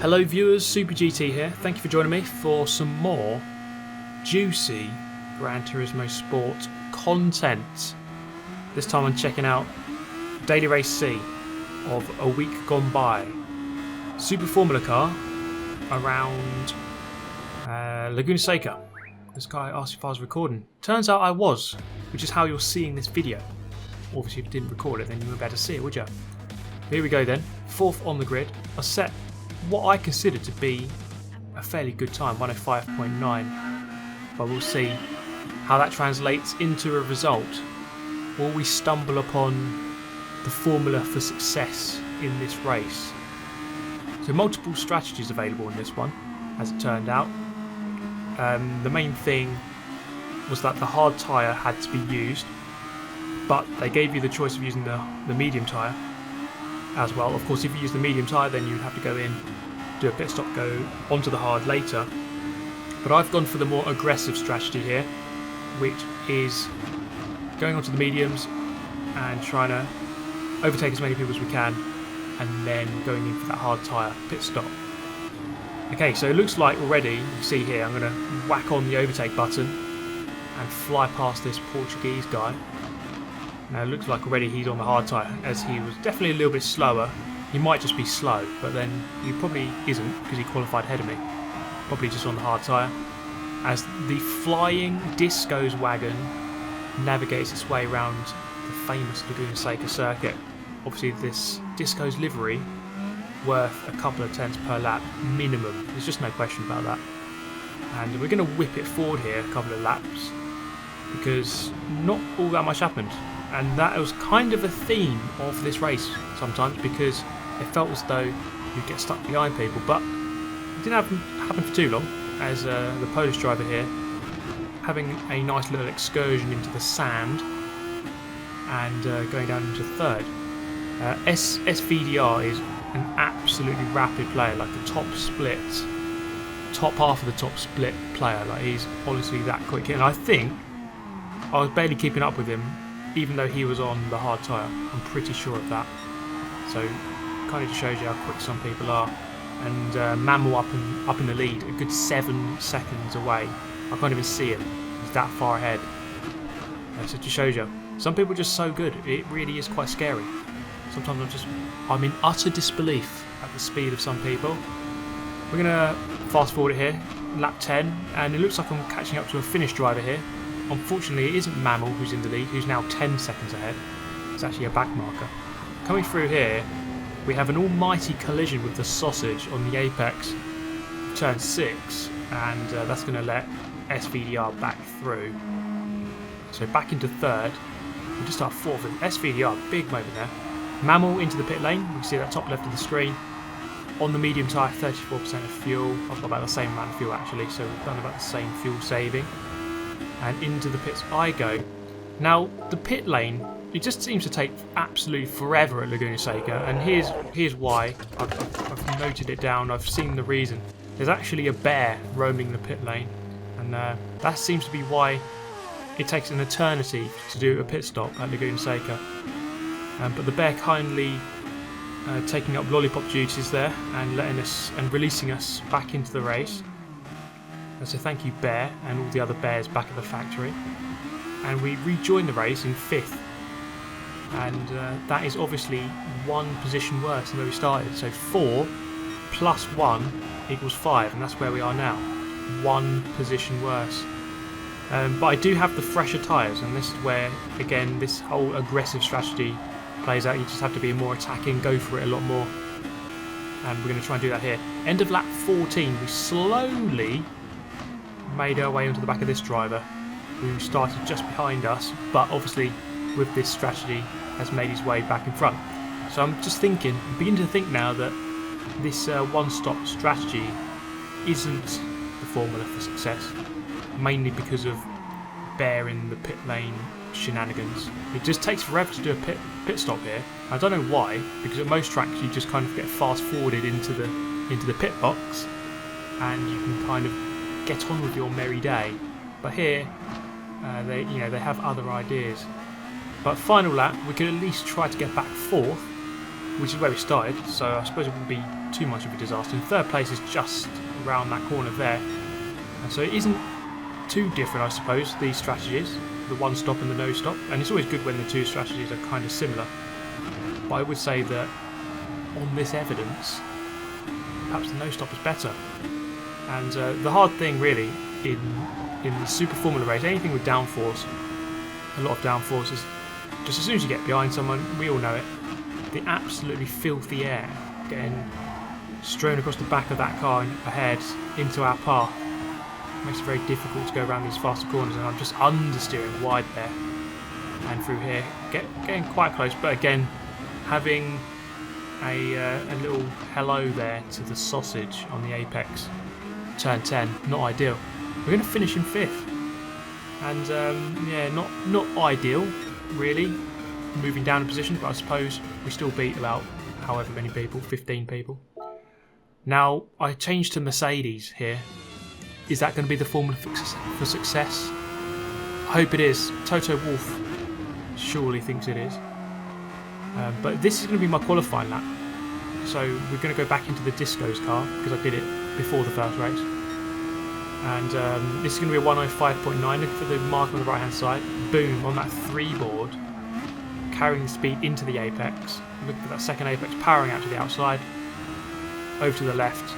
Hello viewers, Super GT here. Thank you for joining me for some more juicy Gran Turismo Sport content. This time I'm checking out Daily Race C of a week gone by. Super Formula car around Laguna Seca. This guy asked if I was recording. Turns out I was, which is how you're seeing this video. Obviously if you didn't record it then you wouldn't be able to see it, would you? Here we go then, 4th on the grid. I set what I consider to be a fairly good time, 105.9, but we'll see how that translates into a result. Will we stumble upon the formula for success in this race? So multiple strategies available in this one, as it turned out. The main thing was that the hard tyre had to be used, but they gave you the choice of using the medium tyre as well. Of course, if you use the medium tyre, then you'd have to go in, do a pit stop, go onto the hard later. But I've gone for the more aggressive strategy here, which is going onto the mediums and trying to overtake as many people as we can, and then going in for that hard tyre pit stop. Okay, so it looks like already, you can see here, I'm going to whack on the overtake button and fly past this Portuguese guy. Now it looks like already he's on the hard tyre, as he was definitely a little bit slower. He might just be slow, but then he probably isn't because he qualified ahead of me. Probably just on the hard tyre. As the flying Disco's wagon navigates its way around the famous Laguna Seca circuit. Obviously this Disco's livery worth a couple of tenths per lap minimum. There's just no question about that. And we're going to whip it forward here a couple of laps because not all that much happened. And that was kind of a theme of this race sometimes, because it felt as though you'd get stuck behind people, but it didn't happen for too long, as the Polish driver here having a nice little excursion into the sand and going down into third. SVDR is an absolutely rapid player, like the top half of the top split player. Like, he's honestly that quick, and I think I was barely keeping up with him even though he was on the hard tyre. I'm pretty sure of that. So kind of just shows you how quick some people are. And Mammal up in the lead, a good 7 seconds away. I can't even see him, he's that far ahead. So it just shows you, some people are just so good, it really is quite scary. Sometimes I'm in utter disbelief at the speed of some people. We're going to fast forward it here, lap 10, and it looks like I'm catching up to a Finnish driver here. Unfortunately, it isn't Mammal who's in the lead, who's now 10 seconds ahead. It's actually a back marker. Coming through here, we have an almighty collision with the sausage on the apex, turn 6, and that's going to let SVDR back through. So back into third. We'll just start fourth with SVDR, big moment there. Mammal into the pit lane, you can see that top left of the screen. On the medium tyre, 34% of fuel. I've got about the same amount of fuel actually, so we've done about the same fuel saving. And into the pits I go. Now the pit lane, it just seems to take absolutely forever at Laguna Seca, and here's why. I've noted it down, I've seen the reason. There's actually a bear roaming the pit lane, and that seems to be why it takes an eternity to do a pit stop at Laguna Seca. But the bear kindly taking up lollipop duties there and letting us and releasing us back into the race. So thank you, Bear, and all the other bears back at the factory. And we rejoin the race in 5th. And that is obviously 1 position worse than where we started. So 4 plus 1 equals 5, and that's where we are now. 1 position worse. But I do have the fresher tyres, and this is where, again, this whole aggressive strategy plays out. You just have to be more attacking, go for it a lot more. And we're going to try and do that here. End of lap 14, we slowly made our way onto the back of this driver who started just behind us, but obviously with this strategy has made his way back in front. So I'm just beginning to think now that this one-stop strategy isn't the formula for success, mainly because of Bear in the pit lane shenanigans. It just takes forever to do a pit stop here. I don't know why, because at most tracks you just kind of get fast forwarded into the pit box and you can kind of get on with your merry day. But here, they have other ideas. But final lap, we could at least try to get back 4th which is where we started, so I suppose it wouldn't be too much of a disaster. And third place is just around that corner there, and so it isn't too different, I suppose, these strategies, the one stop and the no stop, and it's always good when the two strategies are kind of similar. But I would say that on this evidence, perhaps the no stop is better. And the hard thing really in the Super Formula race, anything with downforce, a lot of downforce, is just as soon as you get behind someone, we all know it, the absolutely filthy air getting strewn across the back of that car ahead into our path makes it very difficult to go around these faster corners, and I'm just understeering wide there and through here, getting quite close, but again having a little hello there to the sausage on the apex. Turn 10, not ideal. We're going to finish in 5th, and yeah, not ideal really, moving down a position, but I suppose we still beat about however many people, 15 people. Now I changed to Mercedes here. Is that going to be the formula for success? I hope it is. Toto Wolff surely thinks it is. But this is going to be my qualifying lap. So we're going to go back into the Disco's car, because I did it before the first race. And this is going to be a 105.9. Look for the mark on the right hand side. Boom, on that 3 board. Carrying the speed into the apex. Look at that second apex powering out to the outside. Over to the left.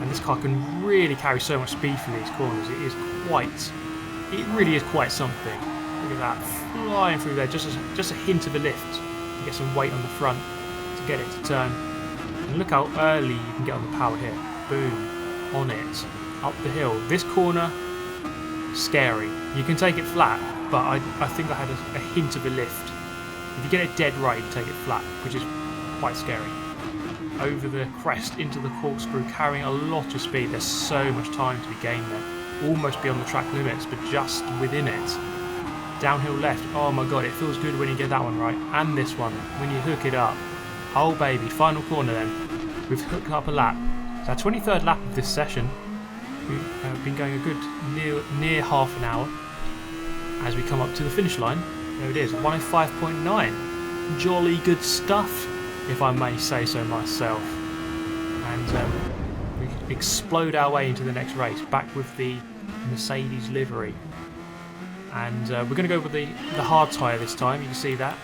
And this car can really carry so much speed from these corners. It really is quite something. Look at that, flying through there, just a hint of a lift. You get some weight on the front to get it to turn. And look how early you can get on the power here. Boom, on it, up the hill. This corner, scary. You can take it flat, but I think I had a hint of a lift. If you get it dead right, you take it flat, which is quite scary. Over the crest into the corkscrew, carrying a lot of speed. There's so much time to be gained there. Almost beyond the track limits, but just within it. Downhill left. Oh my god, it feels good when you get that one right. And this one, when you hook it up. Oh baby, final corner then. We've hooked up a lap. It's our 23rd lap of this session. We've been going a good near half an hour. As we come up to the finish line, there it is, 105.9. Jolly good stuff, if I may say so myself. And we explode our way into the next race, back with the Mercedes livery. And we're going to go with the hard tyre this time. You can see that,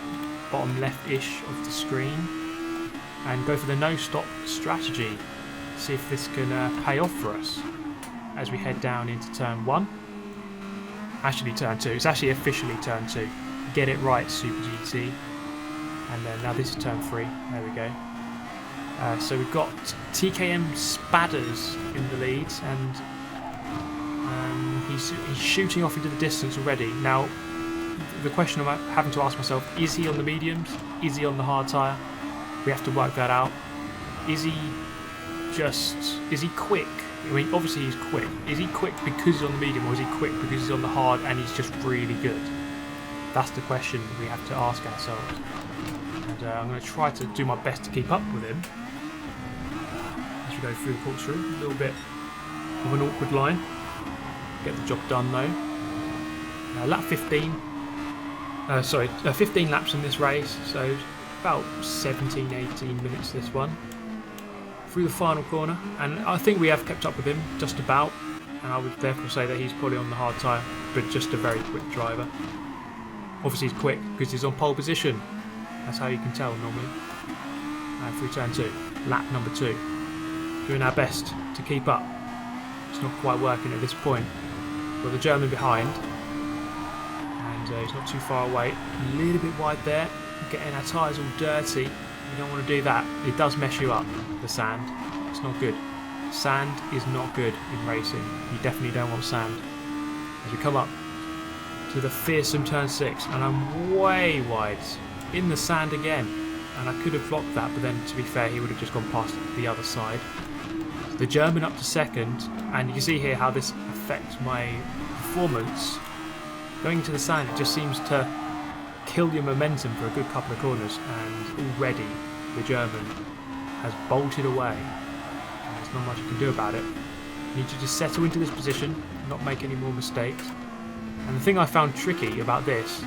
bottom left-ish of the screen. And go for the no-stop strategy. See if this can pay off for us as we head down into turn 1. Actually turn 2. It's actually officially turn 2. Get it right, Super GT. And then now this is turn 3. There we go. So we've got TKM Spadders in the lead, and he's shooting off into the distance already. Now, the question I'm having to ask myself, is he on the mediums? Is he on the hard tyre? We have to work that out. Is he quick? I mean, obviously he's quick. Is he quick because he's on the medium, or is he quick because he's on the hard and he's just really good? That's the question we have to ask ourselves. And I'm going to try to do my best to keep up with him as we go through the corkscrew. A little bit of an awkward line. Get the job done though. Lap 15. 15 laps in this race, so about 17, 18 minutes this one. Through the final corner, and I think we have kept up with him just about, and I would therefore say that he's probably on the hard tyre, but just a very quick driver. Obviously he's quick because he's on pole position. That's how you can tell normally. Through turn 2, lap number 2. Doing our best to keep up. It's not quite working at this point. Got the German behind, and he's not too far away. A little bit wide there, getting our tyres all dirty. You don't want to do that. It does mess you up, the sand. It's not good. Sand is not good in racing. You definitely don't want sand. As we come up to the fearsome turn 6, and I'm way wide in the sand again, and I could have blocked that, but then to be fair he would have just gone past the other side. The German up to second, and you can see here how this affects my performance. Going into the sand, it just seems to kill your momentum for a good couple of corners, and already the German has bolted away. There's not much you can do about it. You need to just settle into this position, not make any more mistakes. And the thing I found tricky about this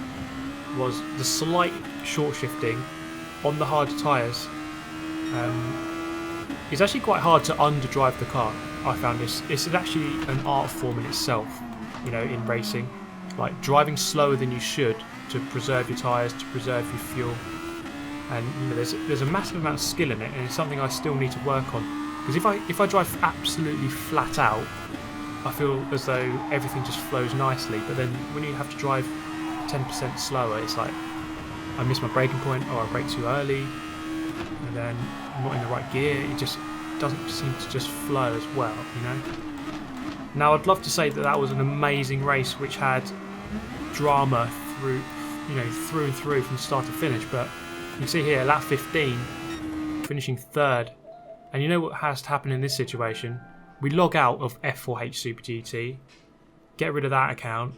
was the slight short shifting on the hard tyres, it's actually quite hard to underdrive the car. I found this. It's actually an art form in itself, you know, in racing. Like driving slower than you should to preserve your tyres, to preserve your fuel. And you know, there's a massive amount of skill in it, and it's something I still need to work on. Because if I drive absolutely flat out, I feel as though everything just flows nicely. But then when you have to drive 10% slower, it's like I miss my braking point, or I brake too early, and then I'm not in the right gear. It just doesn't seem to just flow as well, you know. Now I'd love to say that that was an amazing race which had drama through, you know, through and through from start to finish, but you can see here lap 15, finishing third. And you know what has to happen in this situation? We log out of F4H Super GT, get rid of that account,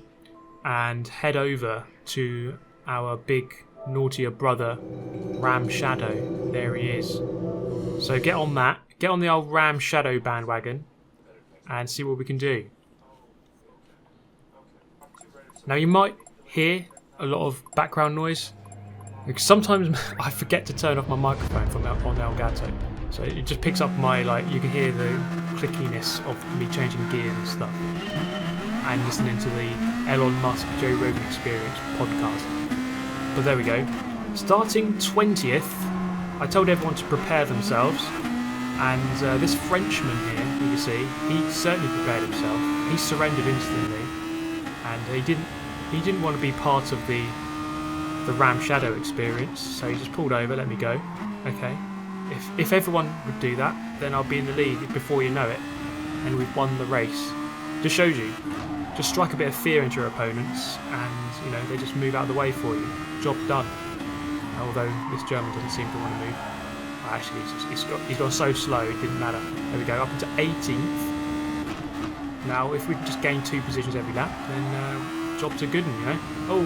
and head over to our big naughtier brother Ram Shadow. There he is. So get on that, get on the old Ram Shadow bandwagon, and see what we can do. Now you might hear a lot of background noise, because sometimes I forget to turn off my microphone from on the Elgato, so it just picks up my, like, you can hear the clickiness of me changing gears and stuff, and listening to the Elon Musk Joe Rogan Experience podcast. But there we go. Starting 20th, I told everyone to prepare themselves, and this Frenchman here, you can see, he certainly prepared himself. He surrendered instantly, and he didn't want to be part of the Ram Shadow experience, so he just pulled over, let me go. Okay, if everyone would do that, then I'll be in the lead before you know it, and we've won the race. Just shows you, just strike a bit of fear into your opponents, and you know, they just move out of the way for you. Job done. Although this German doesn't seem to want to move. Actually, he's gone so slow it didn't matter. There we go, up into 18th. Now, if we can just gain 2 positions every lap, then job's a good one, you know. Oh,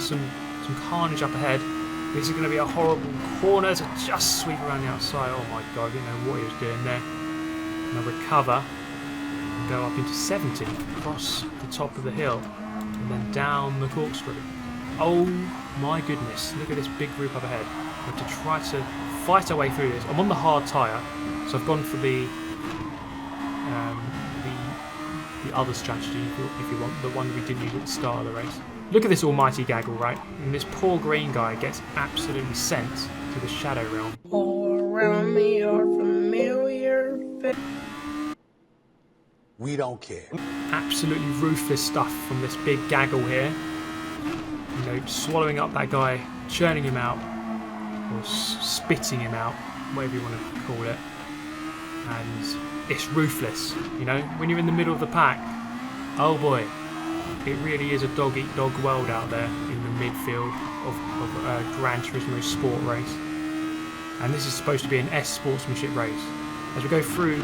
some carnage up ahead. This is going to be a horrible corner to just sweep around the outside. Oh my god, I didn't know what he was doing there. And I'll recover and go up into 70, across the top of the hill, and then down the corkscrew. Oh my goodness, look at this big group up ahead. We have to try to fight our way through this. I'm on the hard tyre, so I've gone for the other strategy, if you want, the one we didn't use at the start of the race. Look at this almighty gaggle, right? And this poor green guy gets absolutely sent to the shadow realm. All around me are familiar. We don't care. Absolutely ruthless stuff from this big gaggle here. You know, swallowing up that guy, churning him out, or spitting him out, whatever you want to call it. And it's ruthless, you know, when you're in the middle of the pack. Oh boy, it really is a dog-eat-dog world out there in the midfield of a Gran Turismo sport race. And this is supposed to be an S sportsmanship race. As we go through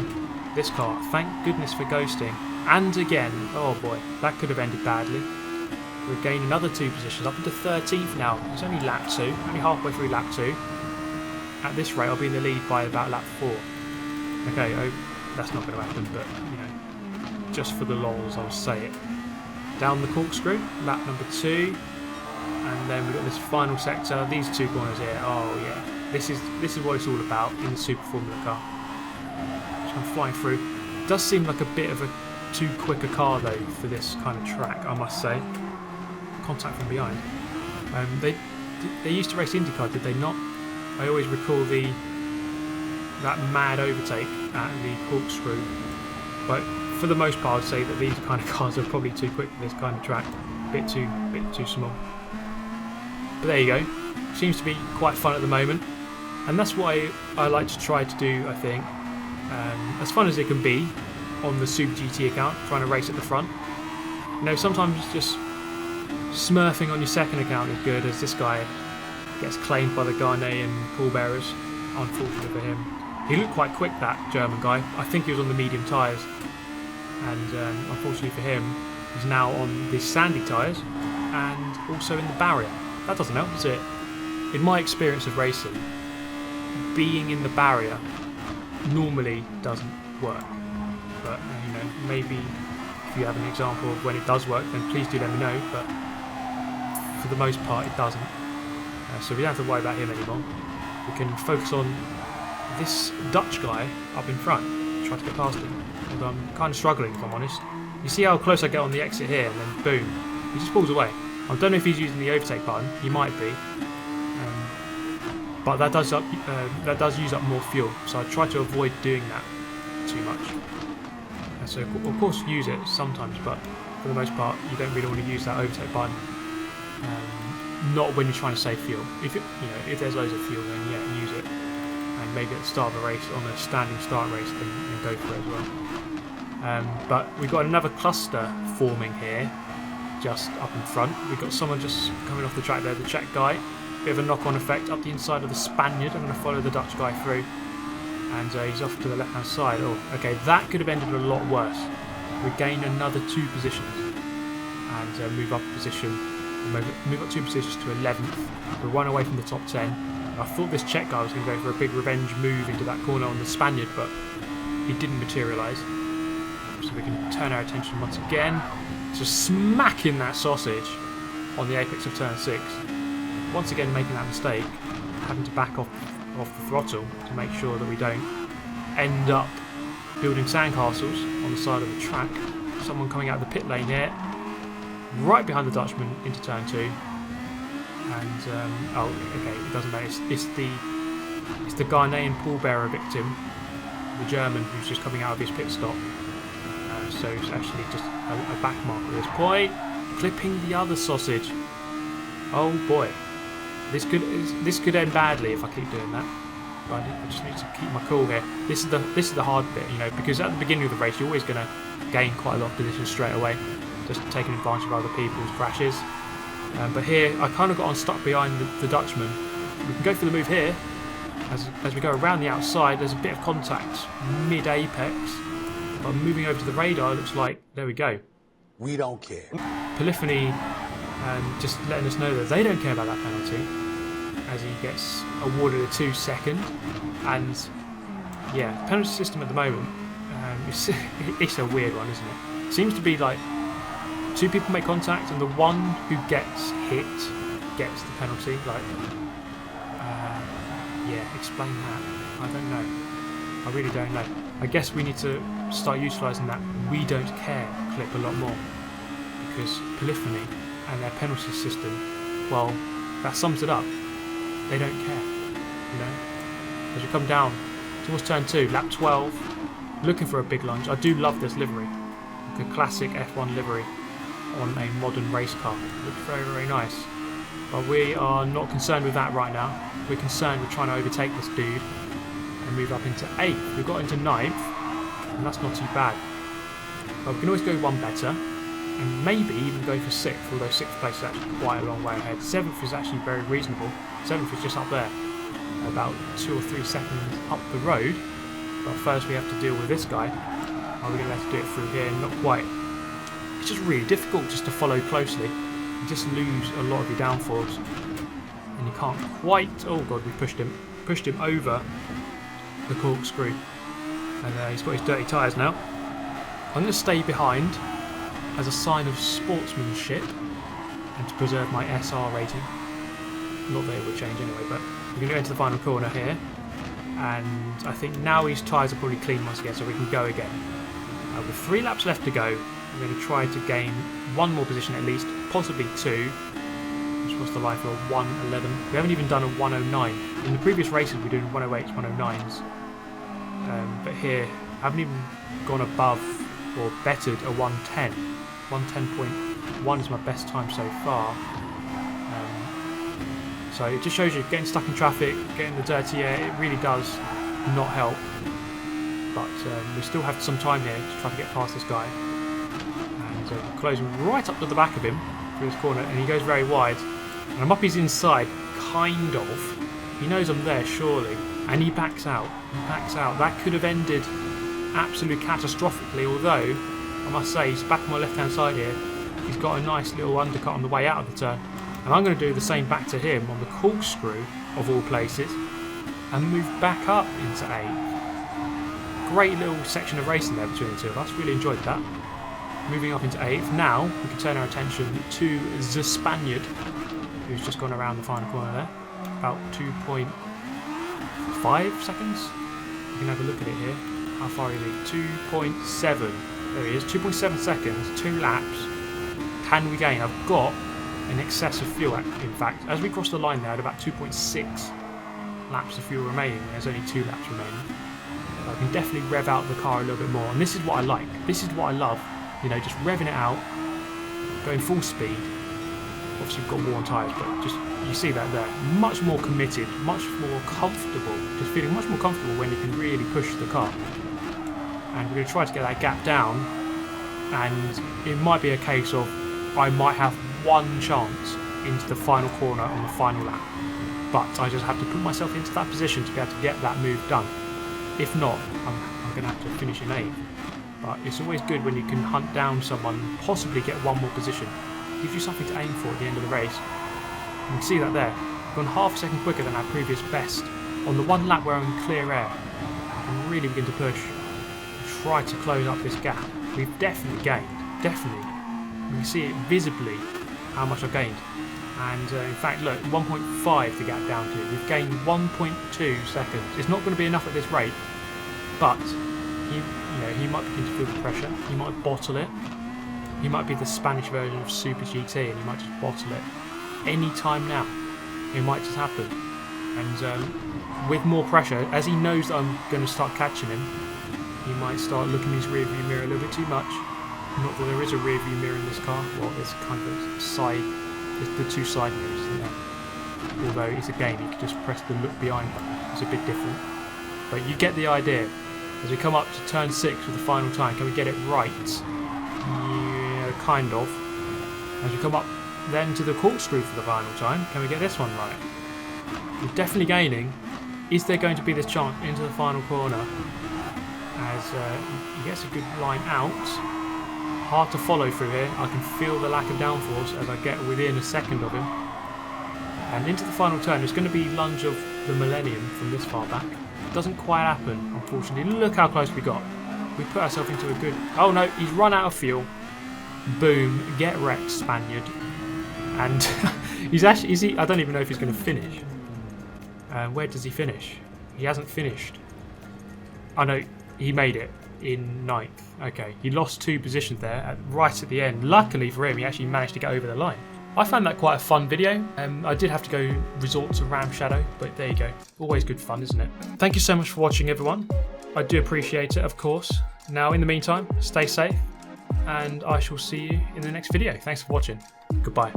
this car, thank goodness for ghosting. And again, oh boy, that could have ended badly. We've gained another 2 positions, up into 13th now. It's only lap 2, only halfway through lap 2. At this rate, I'll be in the lead by about lap 4. Okay, oh, that's not going to happen, but, you know, just for the lols, I'll say it. Down the corkscrew, lap number 2. And then we've got this final sector, these 2 corners here. Oh, yeah. This is what it's all about in the Super Formula car. Just I'm flying through. It does seem like a bit of a too quick a car, though, for this kind of track, I must say. Contact from behind. They used to race IndyCar, did they not? I always recall that mad overtake at the corkscrew, but for the most part I'd say that these kind of cars are probably too quick for this kind of track, bit too small. But there you go, seems to be quite fun at the moment, and that's what I like to try to do, I think, as fun as it can be on the Super GT account, trying to race at the front. You know, sometimes just smurfing on your second account is good, as this guy gets claimed by the Ghanaian pallbearers, unfortunately for him. He looked quite quick, that German guy. I think he was on the medium tyres, and unfortunately for him, he's now on the sandy tyres and also in the barrier. That doesn't help, does it? In my experience of racing, being in the barrier normally doesn't work. But you know, maybe if you have an example of when it does work, then please do let me know. But for the most part, it doesn't. So we don't have to worry about him anymore. we can focus on this Dutch guy up in front, try to get past him. Although I'm kind of struggling, if I'm honest. You see how close I get on the exit here, and then boom, he just pulls away. I don't know if he's using the overtake button. He might be, but that does use up more fuel. So I try to avoid doing that too much. And so of course use it sometimes, but for the most part, you don't really want to use that overtake button. Not when you're trying to save fuel. If if there's loads of fuel, then yeah, use it. And maybe at the start of a race, on a standing start race, then go for it as well. But we've got another cluster forming here, just up in front. We've got someone just coming off the track there, the Czech guy. Bit of a knock-on effect up the inside of the Spaniard. I'm going to follow the Dutch guy through. And he's off to the left-hand side. Oh, okay, that could have ended a lot worse. We gain another 2 positions. And move up a position. Move up 2 positions to 11th. We're 1 away from the top 10. I thought this Czech guy was going to go for a big revenge move into that corner on the Spaniard, but he didn't materialise. So we can turn our attention once again to smacking that sausage on the apex of turn 6. Once again making that mistake, having to back off the throttle to make sure that we don't end up building sandcastles on the side of the track. Someone coming out of the pit lane here, right behind the Dutchman into turn 2. And oh, okay, it doesn't matter. It's the Ghanaian pallbearer victim, the German who's just coming out of his pit stop. So it's actually just a back mark at this point, clipping the other sausage. Oh boy, this could end badly if I keep doing that. But I just need to keep my cool here. This is the hard bit, because at the beginning of the race you're always going to gain quite a lot of position straight away, just taking advantage of other people's crashes. But here I kind of got unstuck behind the Dutchman. We can go for the move here. As we go around the outside, there's a bit of contact mid-apex. But moving over to the radar, it looks like, there we go. We don't care. Polyphony just letting us know that they don't care about that penalty, as he gets awarded a 2-second. And yeah, the penalty system at the moment, it's a weird one, isn't it? It seems to be like 2 people make contact and the one who gets hit gets the penalty. Like, yeah, explain that. I don't know. I really don't know. I guess we need to start utilising that "we don't care" clip a lot more, because Polyphony and their penalty system, well, that sums it up. They don't care, As we come down towards turn 2, lap 12, looking for a big lunge. I do love this livery, like a classic F1 livery on a modern race car. It looks very, very nice. But we are not concerned with that right now. We're concerned with trying to overtake this dude and move up into 8th. We've got into 9th, and that's not too bad. But we can always go one better, and maybe even go for 6th, although 6th place is actually quite a long way ahead. 7th is actually very reasonable. 7th is just up there, about 2 or 3 seconds up the road. But first we have to deal with this guy. Are we going to have to do it through here? Not quite. It's just really difficult just to follow closely. You just lose a lot of your downforce, and you can't quite. Oh god, we pushed him over the corkscrew, and he's got his dirty tyres now. I'm going to stay behind as a sign of sportsmanship and to preserve my SR rating. Not that it would change anyway, but we're going to go into the final corner here, and I think now his tyres are probably clean once again, so we can go again. With 3 laps left to go, we're going to try to gain 1 more position at least, possibly 2, which was the line for a 1:11. We haven't even done a 1:09. In the previous races we're doing 1:08s, 1:09s, but here I haven't even gone above or bettered a 1:10. 1:10.1 is my best time so far. So it just shows you getting stuck in traffic, getting the dirty air, it really does not help. But we still have some time here to try to get past this guy. And we're closing right up to the back of him through this corner, and he goes very wide. And I'm up his inside, kind of. He knows I'm there, surely. And he backs out. That could have ended absolutely catastrophically, although, I must say, he's back on my left-hand side here. He's got a nice little undercut on the way out of the turn. And I'm going to do the same back to him on the corkscrew, of all places, and move back up into 8th. Great little section of racing there between the two of us. Really enjoyed that. Moving up into 8th. Now we can turn our attention to the Spaniard, who's just gone around the final corner there. About 2.2 2.5 seconds. You can have a look at it here. How far is he? 2.7. There he is. 2.7 seconds, 2 laps. Can we gain? I've got in excess of fuel, in fact. As we cross the line there, I had about 2.6 laps of fuel remaining. There's only 2 laps remaining. So I can definitely rev out the car a little bit more, and this is what I like. This is what I love. You know, just revving it out, going full speed. Obviously we've got worn tyres, but just, you see that there. Much more committed, much more comfortable. Just feeling much more comfortable when you can really push the car. And we're going to try to get that gap down, and it might be a case of I might have one chance into the final corner on the final lap, but I just have to put myself into that position to be able to get that move done. If not, I'm going to have to finish in 8th. But it's always good when you can hunt down someone, possibly get one more position. Gives you something to aim for at the end of the race. You can see that there. I've gone half a second quicker than our previous best. On the one lap where I'm in clear air, I can really begin to push and try to close up this gap. We've definitely gained, definitely. You can see it visibly how much I've gained. And in fact, look, 1.5 to gap down to. We've gained 1.2 seconds. It's not going to be enough at this rate, but he might begin to feel the pressure. He might bottle it. He might be the Spanish version of Super GT, and he might just bottle it. Any time now, it might just happen. And with more pressure, as he knows that I'm going to start catching him, he might start looking in his rear view mirror a little bit too much. Not that there is a rear view mirror in this car. Well, there's kind of a side. There's the 2 side mirrors, isn't there? Although it's a game, you can just press the look behind button. It's a bit different. But you get the idea. As we come up to turn 6 for the final time, can we get it right? Yeah, kind of. As we come up then to the corkscrew for the final time, can we get this one right? We're definitely gaining. Is there going to be this chance into the final corner? As he gets a good line out. Hard to follow through here. I can feel the lack of downforce as I get within a second of him. And into the final turn, it's going to be lunge of the millennium from this far back. Doesn't quite happen, unfortunately. Look how close we got. We put ourselves into a good... Oh no, he's run out of fuel. Boom, get wrecked, Spaniard. And he's actually... Is he? I don't even know if he's going to finish. Where does he finish? He hasn't finished. Oh no, he made it in 9th. Okay, he lost 2 positions there, right at the end. Luckily for him, he actually managed to get over the line. I found that quite a fun video. I did have to go resort to Ram Shadow, but there you go. Always good fun, isn't it? Thank you so much for watching, everyone. I do appreciate it, of course. Now, in the meantime, stay safe, and I shall see you in the next video. Thanks for watching. Goodbye.